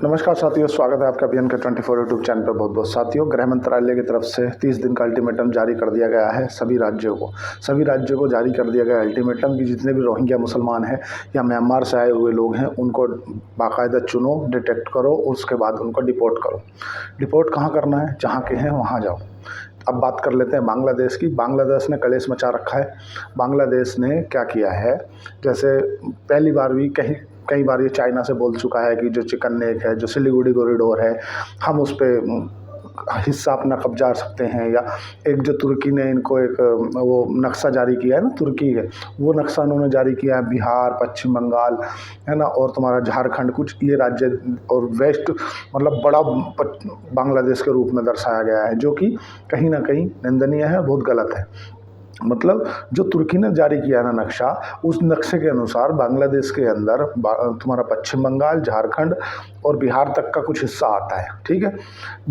नमस्कार साथियों, स्वागत है आपका BNK 24 यूट्यूब चैनल पर। बहुत बहुत साथियों, गृह मंत्रालय की तरफ से 30 दिन का अल्टीमेटम जारी कर दिया गया है सभी राज्यों को जारी कर दिया गया अल्टीमेटम कि जितने भी रोहिंग्या मुसलमान हैं या म्यांमार से आए हुए लोग हैं उनको बाकायदा चुनो, डिटेक्ट करो, उसके बाद उनको डिपोर्ट करो। डिपोर्ट कहाँ करना है? जहाँ के हैं वहाँ जाओ। अब बात कर लेते हैं बांग्लादेश की। बांग्लादेश ने कलेश मचा रखा है। बांग्लादेश ने क्या किया है, जैसे पहली बार भी कई बार ये चाइना से बोल चुका है कि जो चिकन नेक है, जो सिलीगुड़ी कॉरिडोर है, हम उस पर हिस्सा अपना कब्जा सकते हैं। या एक जो तुर्की ने इनको एक वो नक्शा जारी किया है ना, तुर्की है, वो नक्शा उन्होंने जारी किया है बिहार, पश्चिम बंगाल, है ना, और तुम्हारा झारखंड, कुछ ये राज्य और वेस्ट, मतलब बड़ा बांग्लादेश के रूप में दर्शाया गया है, जो कि कहीं ना कहीं निंदनीय है, बहुत गलत है। मतलब जो तुर्की ने जारी किया ना नक्शा, उस नक्शे के अनुसार बांग्लादेश के अंदर तुम्हारा पश्चिम बंगाल, झारखंड और बिहार तक का कुछ हिस्सा आता है। ठीक है,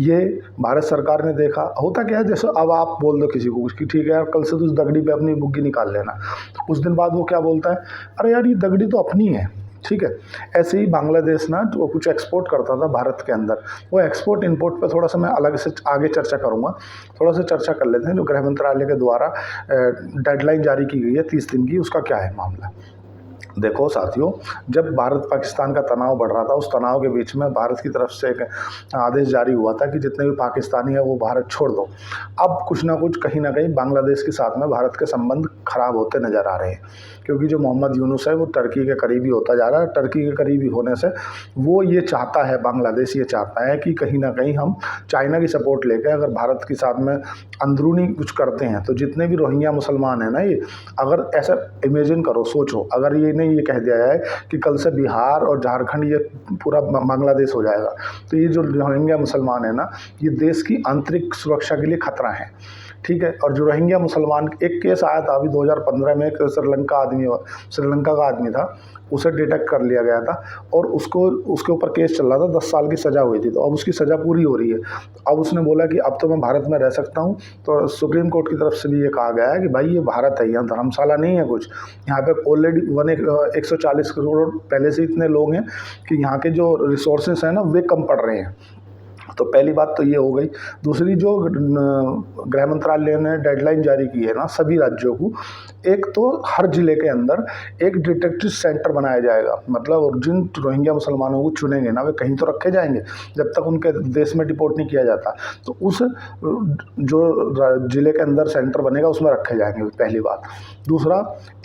ये भारत सरकार ने देखा। होता क्या है, जैसे अब आप बोल दो किसी को कि ठीक है यार, कल से तो उस दगड़ी पे अपनी बुग्गी निकाल लेना, तो कुछ दिन बाद वो क्या बोलता है, अरे यार ये दगड़ी तो अपनी है। ठीक है, ऐसे ही बांग्लादेश ना जो कुछ एक्सपोर्ट करता था भारत के अंदर, वो एक्सपोर्ट इंपोर्ट पे थोड़ा सा मैं अलग से आगे चर्चा करूँगा। थोड़ा सा चर्चा कर लेते हैं। जो गृह मंत्रालय के द्वारा डेडलाइन जारी की गई है 30 दिन की, उसका क्या है मामला। देखो साथियों, जब भारत पाकिस्तान का तनाव बढ़ रहा था, उस तनाव के बीच में भारत की तरफ से एक आदेश जारी हुआ था कि जितने भी पाकिस्तानी है वो भारत छोड़ दो। अब कुछ ना कुछ कहीं ना कहीं बांग्लादेश के साथ में भारत के संबंध खराब होते नज़र आ रहे हैं, क्योंकि जो मोहम्मद यूनुस है वो टर्की के करीबी होता जा रहा है। टर्की के करीबी होने से वो ये चाहता है, बांग्लादेश ये चाहता है कि कहीं ना कहीं हम चाइना की सपोर्ट लेकर अगर भारत के साथ में अंदरूनी कुछ करते हैं, तो जितने भी रोहिंग्या मुसलमान हैं ना, ये अगर ऐसा इमेजिन करो, सोचो, अगर ये कह दिया जाए कि कल से बिहार और झारखंड ये पूरा बांग्लादेश हो जाएगा, तो ये जो रोहिंग्या मुसलमान है ना, ये देश की आंतरिक सुरक्षा के लिए खतरा है। ठीक है, और जो रोहिंग्या मुसलमान, एक केस आया था अभी 2015 में, एक श्रीलंका का आदमी था, उसे डिटेक्ट कर लिया गया था और उसके ऊपर केस चल रहा था, 10 साल की सज़ा हुई थी। तो अब उसकी सज़ा पूरी हो रही है। अब उसने बोला कि अब तो मैं भारत में रह सकता हूँ। तो सुप्रीम कोर्ट की तरफ से भी ये कहा गया है कि भाई ये भारत है, यहाँ धर्मशाला नहीं है कुछ। यहाँ पे ऑलरेडी 140 करोड़ पहले से इतने लोग हैं कि यहाँ के जो रिसोर्सेस हैं ना, वे कम पड़ रहे हैं। तो पहली बात तो ये हो गई। दूसरी, जो गृह मंत्रालय ने डेडलाइन जारी की है ना सभी राज्यों को, एक तो हर जिले के अंदर एक डिटेक्टिव सेंटर बनाया जाएगा। मतलब और जिन रोहिंग्या मुसलमानों को चुनेंगे ना, वे कहीं तो रखे जाएंगे जब तक उनके देश में डिपोर्ट नहीं किया जाता। तो उस जो जिले के अंदर सेंटर बनेगा उसमें रखे जाएंगे, पहली बात। दूसरा,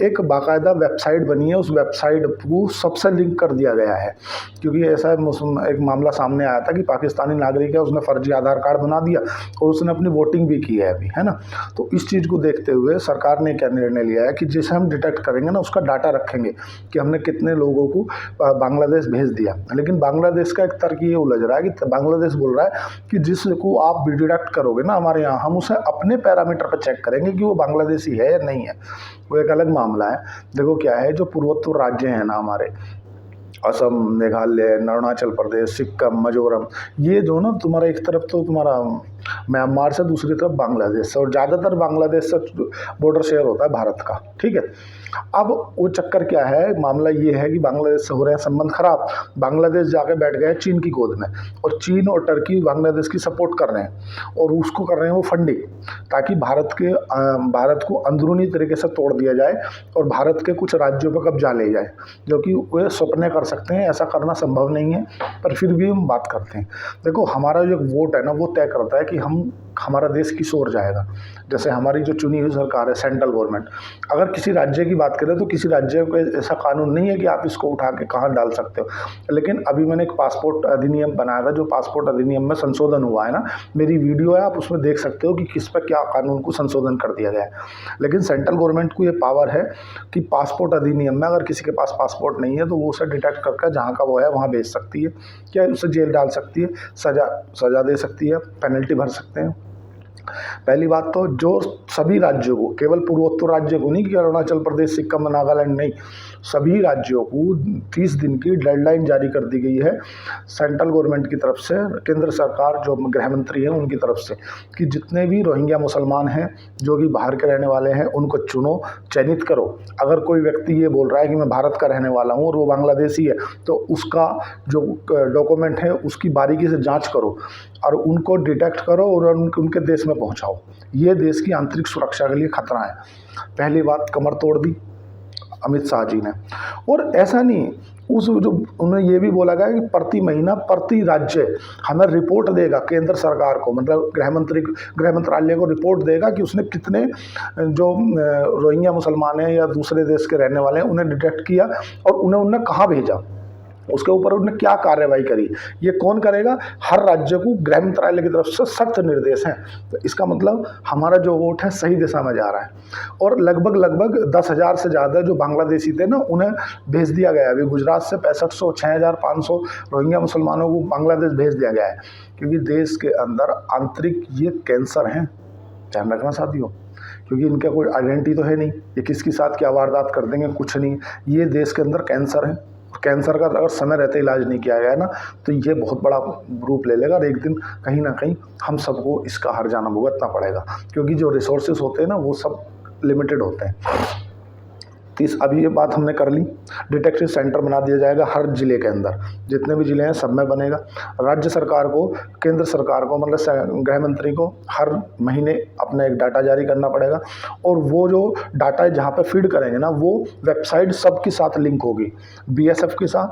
एक बाकायदा वेबसाइट बनी है, उस वेबसाइट को सबसे लिंक कर दिया गया है, क्योंकि ऐसा एक मामला सामने आया था कि पाकिस्तानी नागरिक है, उसने फर्जी आधार कार्ड बना दिया और उसने अपनी वोटिंग भी की है अभी, है ना। तो इस चीज़ को देखते हुए सरकार ने क्या निर्णय लिया है कि जिसे हम डिटेक्ट करेंगे ना, उसका डाटा रखेंगे कि हमने कितने लोगों को बांग्लादेश भेज दिया। लेकिन बांग्लादेश का एक तर्क ये उलझ रहा है कि बांग्लादेश बोल रहा है कि जिसको आप डिटेक्ट करोगे ना हमारे यहाँ, हम उसे अपने पैरामीटर पर चेक करेंगे कि वो बांग्लादेशी है या नहीं है। वो एक अलग मामला है। देखो क्या है, जो पूर्वोत्तर राज्य हैं ना हमारे, असम, मेघालय, अरुणाचल प्रदेश, सिक्किम, मिजोरम, ये जो ना तुम्हारा एक तरफ तो तुम्हारा म्यांमार से, दूसरी तरफ बांग्लादेश से, और ज़्यादातर बांग्लादेश से बॉर्डर शेयर होता है भारत का। ठीक है, अब वो चक्कर क्या है, मामला ये है कि बांग्लादेश से हो रहे हैं संबंध खराब। बांग्लादेश जाके बैठ गए चीन की गोद में, और चीन और टर्की बांग्लादेश की सपोर्ट कर रहे हैं और उसको कर रहे हैं वो फंडिंग, ताकि भारत को अंदरूनी तरीके से तोड़ दिया जाए और भारत के कुछ राज्यों पर कब्जा ले जाए, जो कि वे सपने कर सकते हैं। ऐसा करना संभव नहीं है, पर फिर भी हम बात करते हैं। देखो, हमारा जो वोट है ना, वो तय करता है कि हमारा देश किस ओर जाएगा। जैसे हमारी जो चुनी हुई सरकार है, सेंट्रल गवर्नमेंट, अगर किसी राज्य की बात करें तो किसी राज्य को ऐसा कानून नहीं है कि आप इसको उठा के कहाँ डाल सकते हो। लेकिन अभी मैंने एक पासपोर्ट अधिनियम बनाया था, जो पासपोर्ट अधिनियम में संशोधन हुआ है ना, मेरी वीडियो है, आप उसमें देख सकते हो कि किस पर क्या कानून को संशोधन कर दिया गया है। लेकिन सेंट्रल गवर्नमेंट को ये पावर है कि पासपोर्ट अधिनियम में अगर किसी के पास पासपोर्ट नहीं है तो वो उसे डिटेक्ट करके जहाँ का वो है वहाँ भेज सकती है, क्या उसे जेल डाल सकती है, सज़ा दे सकती है, पेनल्टी भर सकते हैं। पहली बात तो जो सभी राज्यों को, केवल पूर्वोत्तर राज्य को नहीं कि अरुणाचल प्रदेश, सिक्किम, नागालैंड, नहीं, सभी राज्यों को 30 दिन की डेडलाइन जारी कर दी गई है सेंट्रल गवर्नमेंट की तरफ से, केंद्र सरकार जो गृह मंत्री हैं उनकी तरफ से, कि जितने भी रोहिंग्या मुसलमान हैं जो कि बाहर के रहने वाले हैं उनको चुनो, चयनित करो। अगर कोई व्यक्ति ये बोल रहा है कि मैं भारत का रहने वाला हूँ और वो बांग्लादेशी है, तो उसका जो डॉक्यूमेंट है उसकी बारीकी से जाँच करो और उनको डिटेक्ट करो और उनके देश में पहुंचाओ। ये देश की आंतरिक सुरक्षा के लिए खतरा है। पहली बात कमर तोड़ दी अमित शाह जी ने। और ऐसा नहीं, उस जो उन्होंने ये भी बोला गया कि प्रति महीना प्रति राज्य हमें रिपोर्ट देगा केंद्र सरकार को, मतलब गृह मंत्रालय को रिपोर्ट देगा कि उसने कितने जो रोहिंग्या मुसलमान हैं या दूसरे देश के रहने वाले हैं उन्हें डिटेक्ट किया और उन्हें कहाँ भेजा, उसके ऊपर उन्होंने क्या कार्रवाई करी। ये कौन करेगा? हर राज्य को गृह मंत्रालय की तरफ से सख्त निर्देश हैं। तो इसका मतलब हमारा जो वोट है सही दिशा में जा रहा है। और लगभग 10,000 से ज़्यादा जो बांग्लादेशी थे ना उन्हें भेज दिया गया है। अभी गुजरात से 6500 6500 रोहिंग्या मुसलमानों को बांग्लादेश भेज दिया गया है, क्योंकि देश के अंदर आंतरिक ये कैंसर हैं, ध्यान रखना साथियों, क्योंकि इनका कोई आइडेंटिटी तो है नहीं, ये किसके साथ क्या वारदात कर देंगे कुछ नहीं। ये देश के अंदर कैंसर है, कैंसर का अगर समय रहते इलाज नहीं किया गया ना तो ये बहुत बड़ा रूप ले लेगा और एक दिन कहीं ना कहीं हम सबको इसका हर्जाना भुगतना पड़ेगा, क्योंकि जो रिसोर्सेज होते हैं ना वो सब लिमिटेड होते हैं। अभी ये बात हमने कर ली, डिटेक्टिव सेंटर बना दिया जाएगा हर जिले के अंदर, जितने भी जिले हैं सब में बनेगा। राज्य सरकार को, केंद्र सरकार को, मतलब गृह मंत्री को हर महीने अपना एक डाटा जारी करना पड़ेगा और वो जो डाटा जहाँ पे फीड करेंगे ना वो वेबसाइट सबके साथ लिंक होगी, बीएसएफ के साथ,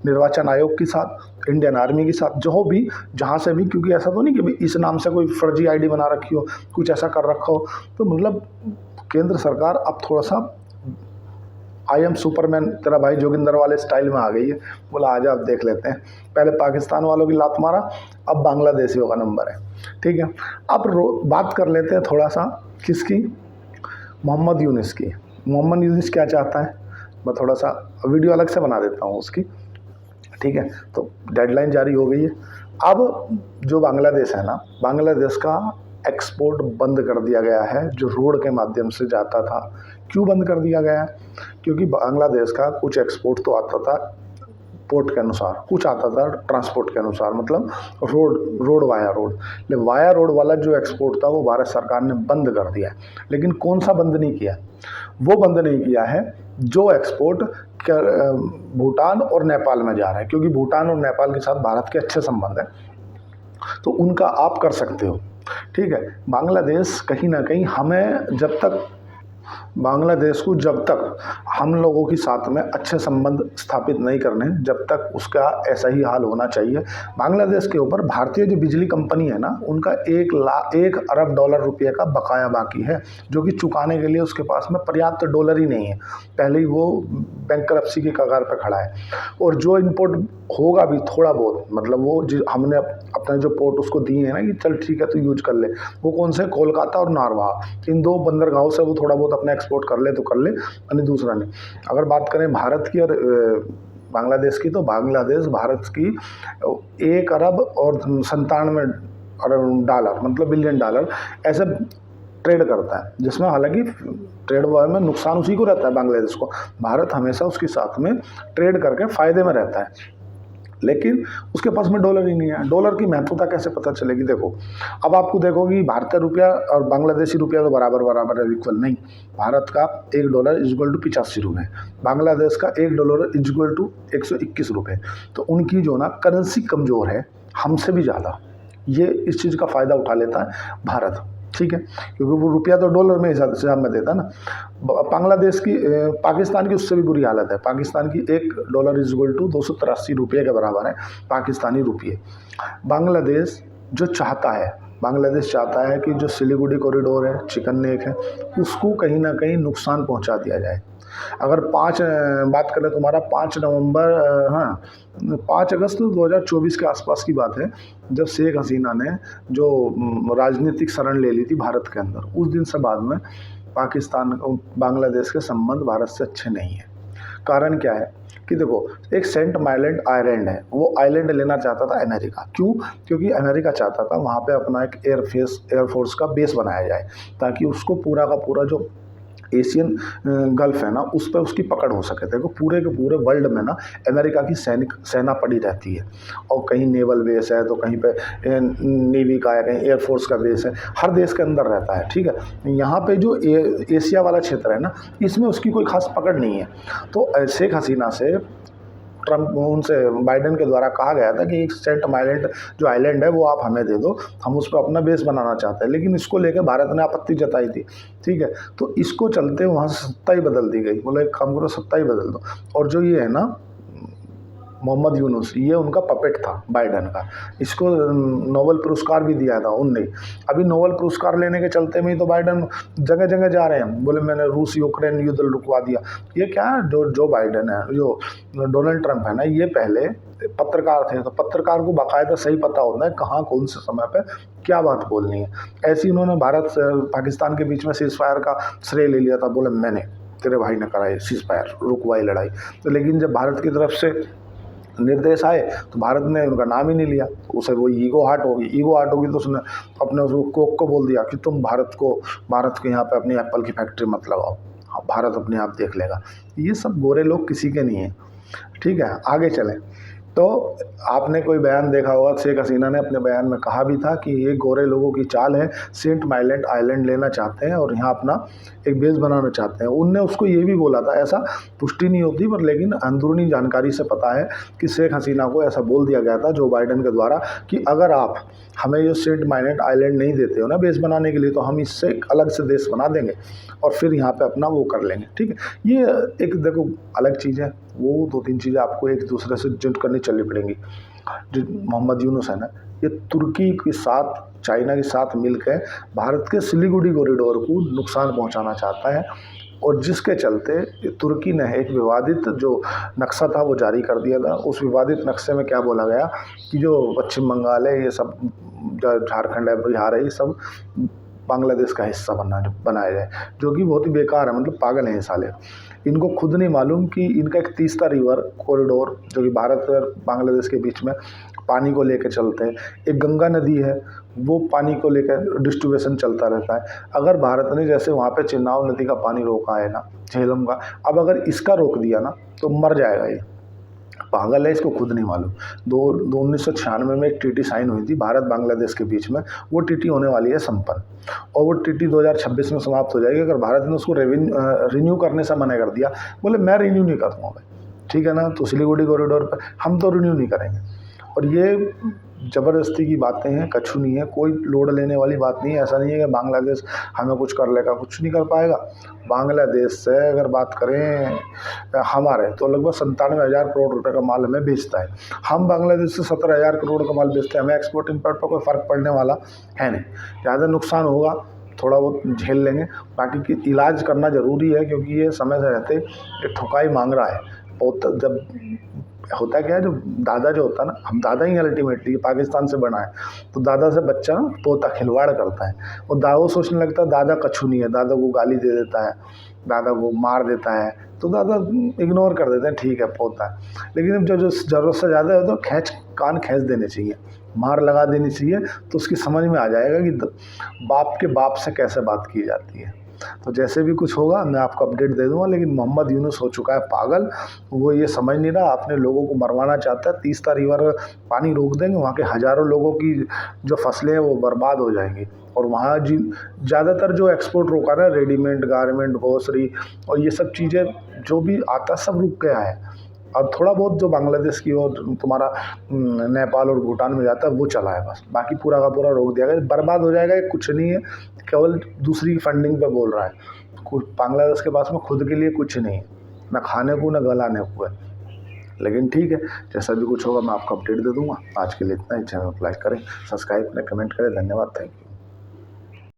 निर्वाचन आयोग के साथ, इंडियन आर्मी के साथ, जो भी जहाँ से भी, क्योंकि ऐसा तो नहीं कि इस नाम से कोई फर्जी आईडी बना रखी हो, कुछ ऐसा कर रखा हो। तो मतलब केंद्र सरकार अब थोड़ा सा आई एम सुपरमैन तेरा भाई जोगिंदर वाले स्टाइल में आ गई है, बोला आजा अब देख लेते हैं। पहले पाकिस्तान वालों की लात मारा, अब बांग्लादेशियों का नंबर है, ठीक है। अब बात कर लेते हैं थोड़ा सा किसकी, मोहम्मद यूनिस की। मोहम्मद यूनिस क्या चाहता है, मैं थोड़ा सा वीडियो अलग से बना देता हूँ उसकी, ठीक है। तो डेडलाइन जारी हो गई है। अब जो बांग्लादेश है ना, बांग्लादेश का एक्सपोर्ट बंद कर दिया गया है, जो रोड के माध्यम से जाता था। क्यों बंद कर दिया गया है? क्योंकि बांग्लादेश का कुछ एक्सपोर्ट तो आता था पोर्ट के अनुसार, कुछ आता था ट्रांसपोर्ट के अनुसार, मतलब रोड वाया रोड वाला जो एक्सपोर्ट था वो भारत सरकार ने बंद कर दिया। लेकिन कौन सा बंद नहीं किया? वो बंद नहीं किया है जो एक्सपोर्ट भूटान और नेपाल में जा रहा है, क्योंकि भूटान और नेपाल के साथ भारत के अच्छे संबंध हैं, तो उनका आप कर सकते हो, ठीक है। बांग्लादेश कहीं ना कहीं हमें, जब तक बांग्लादेश को, जब तक हम लोगों के साथ में अच्छे संबंध स्थापित नहीं करने, जब तक उसका ऐसा ही हाल होना चाहिए। बांग्लादेश के ऊपर भारतीय जो बिजली कंपनी है ना, उनका 1 अरब डॉलर रुपये का बकाया बाकी है, जो कि चुकाने के लिए उसके पास में पर्याप्त डॉलर ही नहीं है। पहले ही वो बैंकरप्सी की कगार पर खड़ा है। और जो इम्पोर्ट होगा भी थोड़ा बहुत, मतलब वो हमने अपने जो पोर्ट उसको दिए हैं ना कि चल ठीक है तो यूज कर ले, वो कौन से, कोलकाता और नारवा, इन 2 बंदरगाहों से वो थोड़ा बहुत अपना एक्सपोर्ट कर ले तो कर ले, अन्य दूसरा नहीं। अगर बात करें भारत की और बांग्लादेश की, तो बांग्लादेश भारत की 1 अरब और 97 डॉलर, मतलब बिलियन डॉलर ऐसे ट्रेड करता है, जिसमें हालांकि ट्रेड में नुकसान उसी को रहता है बांग्लादेश को। भारत हमेशा उसके साथ में ट्रेड करके फ़ायदे में रहता है, लेकिन उसके पास में डॉलर ही नहीं है। डॉलर की महत्वता कैसे पता चलेगी? देखो, अब आपको देखो कि भारतीय रुपया और बांग्लादेशी रुपया तो बराबर है, इक्वल नहीं। भारत का $1 इक्वल टू 85 रुपये, बांग्लादेश का $1 इक्वल टू 121 रुपये। तो उनकी जो ना करेंसी कमज़ोर है हमसे भी ज़्यादा, ये इस चीज़ का फ़ायदा उठा लेता है भारत, ठीक है, क्योंकि वो रुपया तो डॉलर में हिसाब में देता ना। बांग्लादेश की, पाकिस्तान की उससे भी बुरी हालत है। पाकिस्तान की $1 इक्वल टू 283 रुपये के बराबर है पाकिस्तानी रुपये। बांग्लादेश चाहता है कि जो सिलीगुड़ी कॉरिडोर है, चिकन नेक है, उसको कहीं ना कहीं नुकसान पहुंचा दिया जाए। अगर बात करें तुम्हारा 5 अगस्त 2024 के आसपास की बात है, जब शेख हसीना ने जो राजनीतिक शरण ले ली थी भारत के अंदर, उस दिन से बाद में पाकिस्तान बांग्लादेश के संबंध भारत से अच्छे नहीं हैं। कारण क्या है कि देखो एक सेंट मार्टिन आइलैंड है, वो आइलैंड लेना चाहता था अमेरिका। क्यों? क्योंकि अमेरिका चाहता था वहाँ पे अपना एक एयरफोर्स का बेस बनाया जाए, ताकि उसको पूरा का पूरा जो एशियन गल्फ है ना, उस पर उसकी पकड़ हो सके। देखो पूरे के पूरे वर्ल्ड में ना अमेरिका की सेना पड़ी रहती है, और कहीं नेवल बेस है तो कहीं पे नेवी का है, कहीं एयरफोर्स का बेस है, हर देश के अंदर रहता है। ठीक है, यहाँ पे जो एशिया वाला क्षेत्र है ना, इसमें उसकी कोई खास पकड़ नहीं है। तो शेख हसीना से ट्रम्प उनसे बाइडेन के द्वारा कहा गया था कि एक सेंट मार्टिन जो आइलैंड है वो आप हमें दे दो, हम उस पर अपना बेस बनाना चाहते हैं। लेकिन इसको लेकर भारत ने आपत्ति जताई थी। ठीक है, तो इसको चलते वहाँ से सत्ता ही बदल दी गई, बोले एक काम करो सत्ता ही बदल दो। और जो ये है ना मोहम्मद यूनुस, ये उनका पपेट था बाइडेन का, इसको नोबेल पुरस्कार भी दिया था उनने। अभी नोबेल पुरस्कार लेने के चलते में ही तो बाइडेन जगह जगह जा रहे हैं, बोले मैंने रूस यूक्रेन युद्ध रुकवा दिया। ये क्या है, जो बाइडेन है, जो डोनाल्ड ट्रंप है ना, ये पहले पत्रकार थे, तो पत्रकार को बाकायदा सही पता होता है कहाँ कौन से समय पे क्या बात बोलनी है। ऐसे ही उन्होंने भारत पाकिस्तान के बीच में सीज फायर का श्रेय ले लिया था, बोले मैंने, तेरे भाई ने कराई सीज फायर, रुकवाई लड़ाई। तो लेकिन जब भारत की तरफ से निर्देश आए तो भारत ने उनका नाम ही नहीं लिया, उसे वो ईगो हार्ट होगी तो उसने अपने उसको कोक को बोल दिया कि तुम भारत के यहाँ पे अपनी एप्पल की फैक्ट्री मत लगाओ, हाँ भारत अपने आप देख लेगा। ये सब गोरे लोग किसी के नहीं हैं। ठीक है, आगे चलें तो आपने कोई बयान देखा होगा, शेख हसीना ने अपने बयान में कहा भी था कि ये गोरे लोगों की चाल है, सेंट मार्टिन आइलैंड लेना चाहते हैं और यहाँ अपना एक बेस बनाना चाहते हैं। उनने उसको ये भी बोला था, ऐसा पुष्टि नहीं होती पर लेकिन अंदरूनी जानकारी से पता है कि शेख हसीना को ऐसा बोल दिया गया था जो बाइडेन के द्वारा कि अगर आप हमें ये सेंट मार्टिन आइलैंड नहीं देते हो ना बेस बनाने के लिए, तो हम इससे एक अलग से देश बना देंगे और फिर यहाँ पे अपना वो कर लेंगे। ठीक है, ये एक देखो अलग चीज़ है, वो 2-3 चीज़ें आपको एक दूसरे से जज करनी चलनी पड़ेंगी। जो मोहम्मद यूनुस है ना, ये तुर्की के साथ, चाइना के साथ मिलकर भारत के सिलीगुड़ी कॉरिडोर को नुकसान पहुंचाना चाहता है, और जिसके चलते तुर्की ने एक विवादित जो नक्शा था वो जारी कर दिया था। उस विवादित नक्शे में क्या बोला गया कि जो पश्चिम बंगाल है, ये सब झारखंड है, बिहार है, ये सब बांग्लादेश का हिस्सा बनाया जाए, जो कि बहुत ही बेकार है। मतलब पागल हैं ये साले, इनको खुद नहीं मालूम कि इनका एक तीसरा रिवर कॉरिडोर जो कि भारत और बांग्लादेश के बीच में पानी को लेकर चलते हैं, एक गंगा नदी है, वो पानी को लेकर डिस्ट्रीब्यूशन चलता रहता है। अगर भारत ने जैसे वहाँ पे चिनाब नदी का पानी रोका है ना, झेलम का, अब अगर इसका रोक दिया ना तो मर जाएगा ये। पागल है, इसको खुद नहीं मालूम। 1996 में एक टीटी साइन हुई थी भारत बांग्लादेश के बीच में, वो टीटी होने वाली है संपन्न, और वो टीटी 2026 में समाप्त हो जाएगी। अगर भारत ने उसको रिन्यू करने से मना कर दिया, बोले मैं रिन्यू नहीं कर दूँगा, ठीक है ना, तो सिलीगुड़ी कॉरिडोर पर हम तो रिन्यू नहीं करेंगे। और ये ज़बरदस्ती की बातें हैं, कछु नहीं है, कोई लोड लेने वाली बात नहीं है। ऐसा नहीं है कि बांग्लादेश हमें कुछ कर लेगा, कुछ नहीं कर पाएगा। बांग्लादेश से अगर बात करें हमारे, तो लगभग 97,000 करोड़ रुपए का माल हमें बेचता है। हम बांग्लादेश से 17,000 करोड़ का माल बेचते हैं, हमें एक्सपोर्ट इम्पोर्ट पर कोई फ़र्क पड़ने वाला है नहीं। ज़्यादा नुकसान होगा, थोड़ा बहुत झेल लेंगे, बाकी की इलाज करना ज़रूरी है, क्योंकि ये समय से रहते ठुकाई मांग रहा है। और जब होता क्या है, जो दादा जो होता है ना, हम दादा ही अल्टीमेटली पाकिस्तान से बना है, तो दादा से बच्चा पोता खिलवाड़ करता है, और दादा सोचने लगता है दादा कछु नहीं है, दादा को गाली दे देता है, दादा को मार देता है, तो दादा इग्नोर कर देते हैं, ठीक है पोता है। लेकिन अब जो ज़रूरत से ज़्यादा है तो कान खींच देने चाहिए, मार लगा देनी चाहिए, तो उसकी समझ में आ जाएगा कि बाप के बाप से कैसे बात की जाती है। तो जैसे भी कुछ होगा मैं आपको अपडेट दे दूंगा। लेकिन मोहम्मद यूनुस हो चुका है पागल, वो ये समझ नहीं रहा, अपने लोगों को मरवाना चाहता है। 30 रिवर पानी रोक देंगे, वहाँ के हज़ारों लोगों की जो फसलें हैं वो बर्बाद हो जाएंगी। और वहाँ ज़्यादातर जो एक्सपोर्ट रोका है, रेडीमेड गारमेंट, ग्रोसरी और ये सब चीज़ें जो भी आता सब रुक गया है। अब थोड़ा बहुत जो बांग्लादेश की और तुम्हारा नेपाल और भूटान में जाता है वो चला है बस, बाकी पूरा का पूरा रोक दिया गया, बर्बाद हो जाएगा। कुछ नहीं है, केवल दूसरी फंडिंग पे बोल रहा है। बांग्लादेश के पास में खुद के लिए कुछ नहीं है, ना खाने को ना गलाने को है। लेकिन ठीक है, जैसा भी कुछ होगा मैं आपको अपडेट दे दूंगा। आज के लिए इतना ही। चैनल को लाइक करें, सब्सक्राइब करें, कमेंट करें। धन्यवाद, थैंक यू।